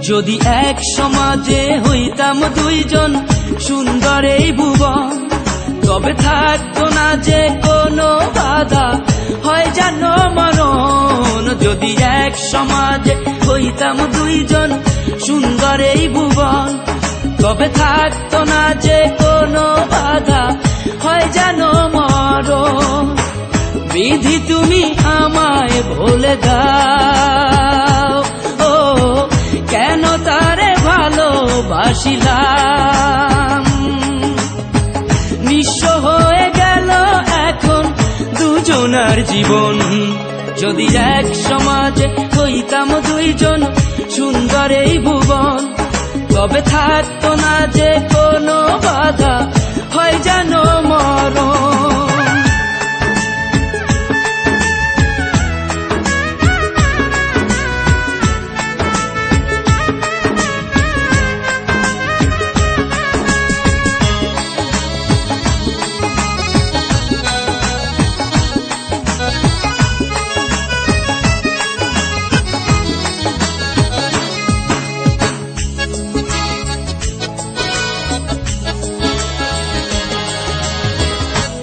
যদি এক সমাজে হইতাম দুইজন সুন্দর এই ভুবন, তবে থাকতো না যে কোনো বাধা, হয় যেন মরণ। যদি এক সমাজে হইতাম দুইজন সুন্দর এই ভুবন, তবে থাকতো না যে কোনো বাধা, হয় যেন মরণ। বিধি তুমি আমায় বলে দাও, ও কেন তারে ভালোবাসিলাম। নিঃস্ব হয়ে গেল এখন দুজনার জীবন। যদি এক সমাজে হইতাম দুইজন সুন্দর এই ভুবন, তবে থাকতো না যে কোনো বাধা, হয় যেন মরণ।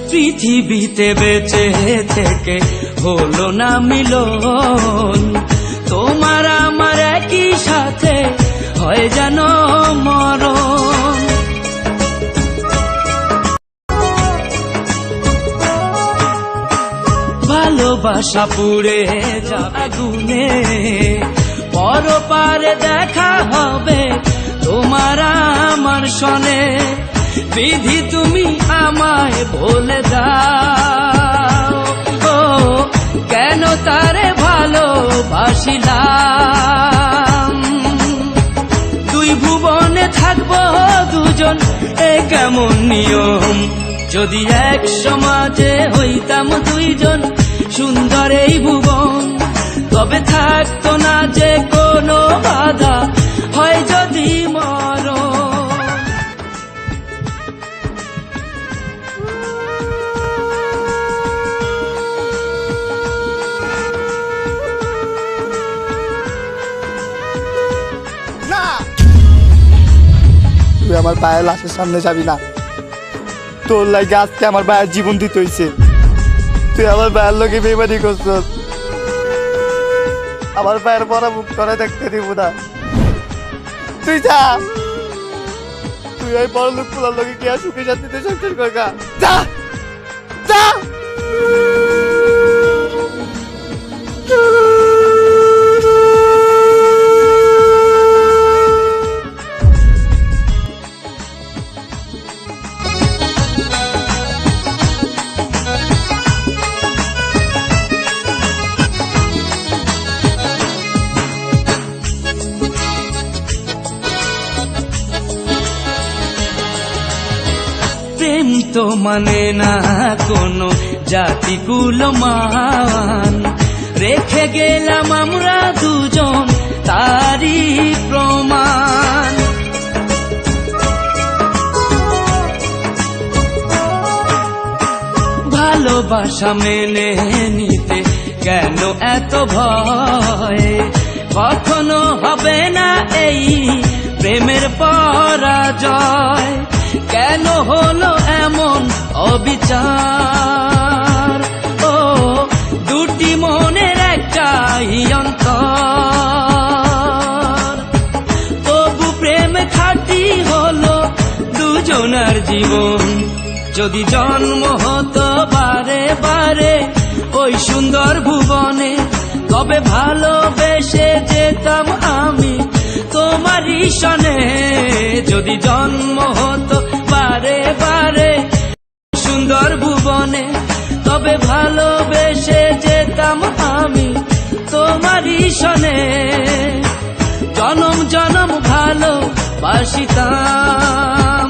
পৃথিবীতে বেঁচে থেকে হলো না মিলন, তোমার আমার একই সাথে হয় যেন মরণ। ভালোবাসা পুড়ে যাবে আগুনে, পরপারে দেখা হবে তোমার আমার সনে। বিধি তুমি আমায় বলে দাও, ও কেন তারে ভালোবাসিলাম। দুই ভুবনে থাকবো দুজন, এ কেমন নিয়ম। যদি এক সমাজে হইতাম দুইজন সুন্দর এই ভুবন, তবে থাকতো না যে কোনো বাধা, হয় যদি মরণ। তুই আমার ভাইয়ের লাশের সামনে যাবি না, তোর লাগে আজকে আমার ভাইয়ের জীবন দিতে হইছে। তুই আমার ভাইয়ের লোকে বেমানি করছস, আমার ভাইয়ের বড় মুখ করে দেখতে দিব না। তুই যা, তুই ওই বড় লোক পোলার লোকে কি আর সুখে শান্তিতে সংসার করগা। যা যা। প্রেম তো মানে না কোনো জাতি কুলমান, রেখে গেলাম আমরা দুজন তারই প্রমাণ। ভালোবাসা মেনে নিতে কেন এত ভয়, কখনো হবে না এই প্রেমের পরাজয়। কেন হলো এমন অবিচার, ও দুটি মনের একটাই অন্তর। তবু প্রেম খাঁটি হলো দুজনার জীবন। যদি জন্ম হতো বারে বারে ওই সুন্দর ভুবনে, তবে ভালোবেসে যেতাম আমি তোমারই সনে। যদি জন্ম হতো বারে বারে সুন্দর ভুবনে, তবে ভালোবেসে যেতাম আমি তোমারই সনে। জনম জনম ভালোবাসিতাম,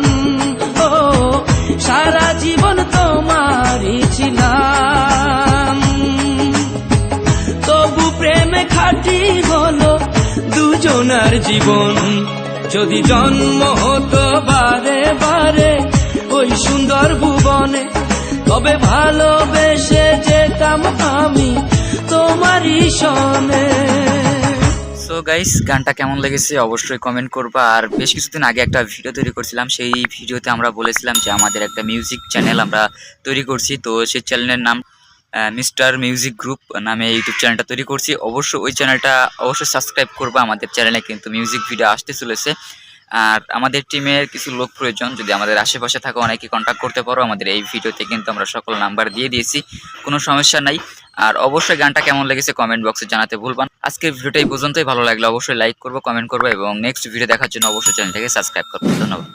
ও সারা জীবন তোমারই ছিলাম। তবু প্রেমে খাঁটি হলো দুজনার জীবন। যদি জন্ম হতো বারে বারে ওই সুন্দর ভুবনে, তবে ভালোবেসে যেতাম আমি তোমারই সনে। সো গাইস, গানটা কেমন লেগেছে অবশ্যই কমেন্ট করবা। আর বেশ কিছুদিন আগে একটা ভিডিও তৈরি করছিলাম, সেই ভিডিওতে আমরা বলেছিলাম যে আমাদের একটা মিউজিক চ্যানেল আমরা তৈরি করছি। তো সেই চ্যানেলের নাম মিস্টার মিউজিক গ্রুপ নামে ইউটিউব চ্যানেলটা তৈরি করছি। অবশ্যই ওই চ্যানেলটা অবশ্যই সাবস্ক্রাইব করবা। আমাদের চ্যানেলে কিন্তু মিউজিক ভিডিও আসতে চলেছে। আর আমাদের টিমের কিছু লোক প্রয়োজন, যদি আমাদের আশেপাশে থাকা অনেকে কন্ট্যাক্ট করতে পারো। আমাদের এই ভিডিওতে কিন্তু আমরা সকল নাম্বার দিয়ে দিয়েছি, কোনো সমস্যা নাই। আর অবশ্যই গানটা কেমন লেগেছে কমেন্ট বক্সে জানাতে ভুলবা না। আজকের ভিডিওটা এই পর্যন্তই। ভালো লাগলে অবশ্যই লাইক করবো, কমেন্ট করবো এবং নেক্সট ভিডিও দেখার জন্য অবশ্যই চ্যানেলটাকে সাবস্ক্রাইব করবো। ধন্যবাদ।